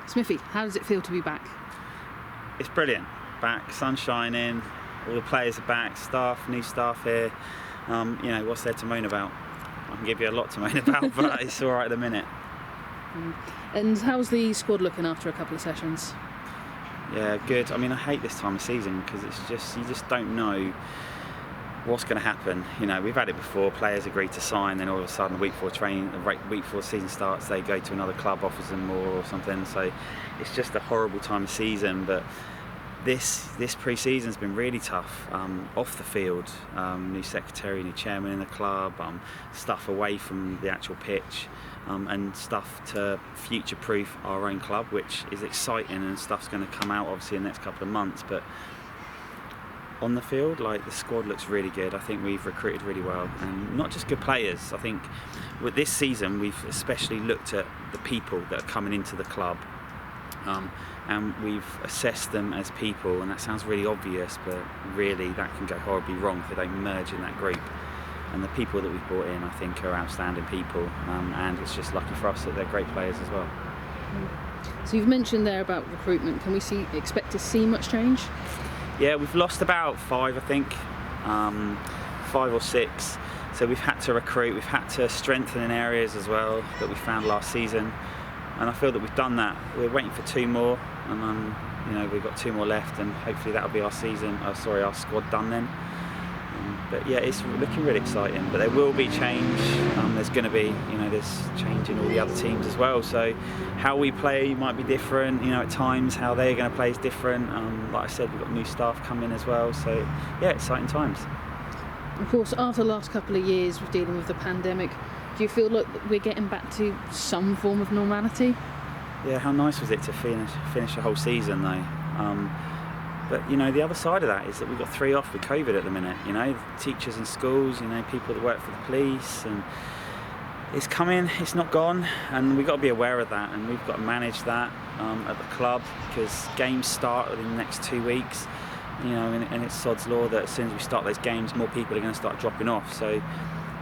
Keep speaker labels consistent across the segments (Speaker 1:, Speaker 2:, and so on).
Speaker 1: Smithy, how does it feel to be back?
Speaker 2: It's brilliant. Back, sun shining, all the players are back, new staff here. What's there to moan about? I can give you a lot to moan about, but it's all right at the minute.
Speaker 1: And how's the squad looking after a couple of sessions?
Speaker 2: Yeah, good. I mean, I hate this time of season because you just don't know what's going to happen. We've had it before. Players agree to sign, then all of a sudden, a week before the season starts, they go to another club, offers them more or something. So it's just a horrible time of season. But this pre-season's been really tough. Off the field, new secretary, new chairman in the club, stuff away from the actual pitch, and stuff to future-proof our own club, which is exciting, and stuff's going to come out obviously in the next couple of months. But on the field, the squad looks really good. I think we've recruited really well, and not just good players. I think with this season we've especially looked at the people that are coming into the club, and we've assessed them as people, and that sounds really obvious, but really that can go horribly wrong if they don't merge in that group. And the people that we've brought in, I think, are outstanding people, and it's just lucky for us that they're great players as well.
Speaker 1: So you've mentioned there about recruitment. Can we expect to see much change?
Speaker 2: Yeah, we've lost about 5, I think, 5 or 6. So we've had to recruit, we've had to strengthen in areas as well that we found last season. And I feel that we've done that. We're waiting for 2 more, and we've got 2 more left, and hopefully that'll be our squad done then. But yeah, it's looking really exciting. But there will be change. There's going to be, there's change in all the other teams as well. So how we play might be different. At times how they're going to play is different. Like I said, we've got new staff coming as well. So yeah, exciting times.
Speaker 1: Of course, after the last couple of years of dealing with the pandemic, do you feel like we're getting back to some form of normality?
Speaker 2: Yeah, how nice was it to finish a whole season though? But the other side of that is that we've got 3 off with COVID at the minute. Teachers in schools, people that work for the police, and it's coming. It's not gone, and we've got to be aware of that, and we've got to manage that at the club, because games start within the next 2 weeks. And it's sod's law that as soon as we start those games, more people are going to start dropping off. So,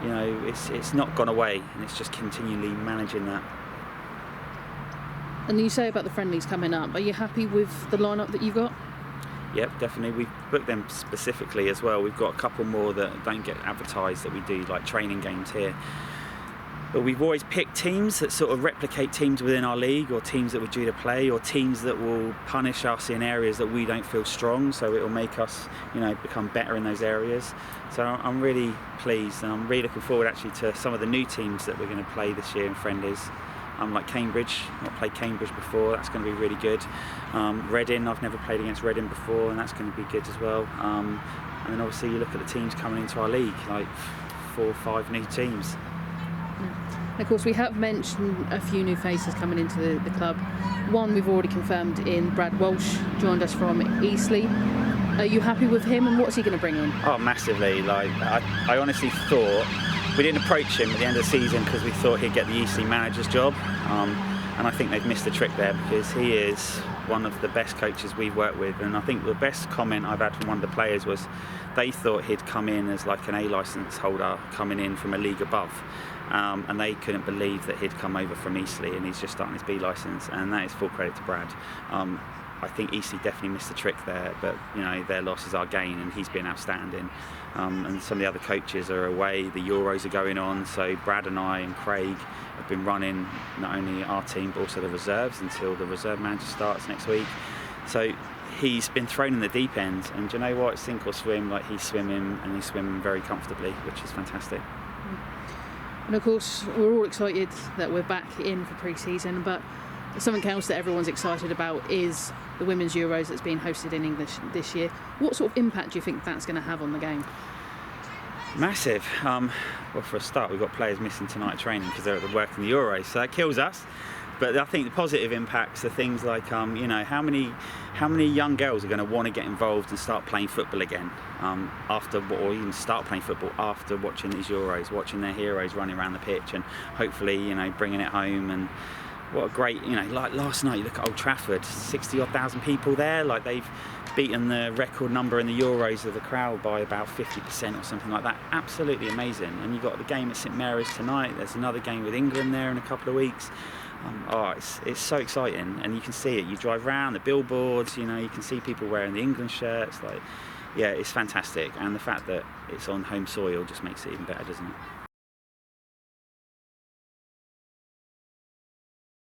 Speaker 2: it's not gone away, and it's just continually managing that.
Speaker 1: And you say about the friendlies coming up. Are you happy with the lineup that you've got?
Speaker 2: Yep, definitely. We've booked them specifically as well. We've got a couple more that don't get advertised that we do, like training games here. But we've always picked teams that sort of replicate teams within our league, or teams that we're due to play, or teams that will punish us in areas that we don't feel strong, so it will make us, become better in those areas. So I'm really pleased, and I'm really looking forward actually to some of the new teams that we're going to play this year in friendlies. Like Cambridge, not played Cambridge before, that's going to be really good. Reading, I've never played against Reading before, and that's going to be good as well. And then obviously you look at the teams coming into our league, like 4 or 5 new teams.
Speaker 1: And of course, we have mentioned a few new faces coming into the club. One we've already confirmed in Brad Walsh, joined us from Eastleigh. Are you happy with him, and what's he going to bring in?
Speaker 2: Oh, massively. I honestly thought we didn't approach him at the end of the season because we thought he'd get the Eastleigh manager's job, and I think they've missed the trick there, because he is one of the best coaches we've worked with. And I think the best comment I've had from one of the players was they thought he'd come in as like an A licence holder coming in from a league above, and they couldn't believe that he'd come over from Eastleigh, and he's just starting his B licence, and that is full credit to Brad. I think Eastleigh definitely missed the trick there, but their loss is our gain, and he's been outstanding. And some of the other coaches are away, the Euros are going on, so Brad and I and Craig have been running not only our team but also the reserves until the reserve manager starts next week. So he's been thrown in the deep end, and do you know what, sink or swim, he's swimming, and he's swimming very comfortably, which is fantastic.
Speaker 1: And of course, we're all excited that we're back in for pre-season, but something else that everyone's excited about is the Women's Euros that's being hosted in English this year. What sort of impact do you think that's going to have on the game?
Speaker 2: Massive. Well, for a start, we've got players missing tonight training because they're at the work in the Euros, so that kills us. But I think the positive impacts are things like, how many young girls are going to want to get involved and start playing football again or even start playing football after watching these Euros, watching their heroes running around the pitch, and hopefully, bringing it home. And what a great, like last night, you look at Old Trafford, 60,000 people there. Like, they've beaten the record number in the Euros of the crowd by about 50% or something like that. Absolutely amazing. And you've got the game at St Mary's tonight. There's another game with England there in a couple of weeks. It's so exciting, and you can see it. You drive around the billboards, you can see people wearing the England shirts. Like, yeah, it's fantastic. And the fact that it's on home soil just makes it even better, doesn't it?